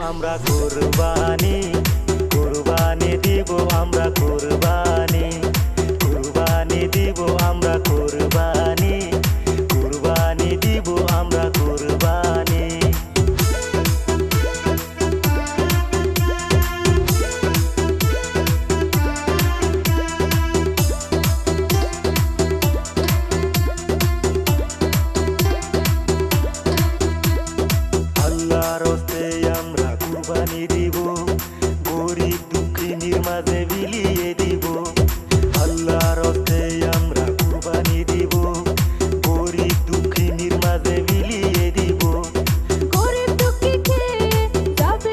আমরা কুরবানি, কুরবানি দিব আমরা কুরবানি, কুরবানি দিব আমরা কুরবানি, কুরবানি দিব আমরা কুরবানি। আল্লাহর হস্তে আমরা কুরবানি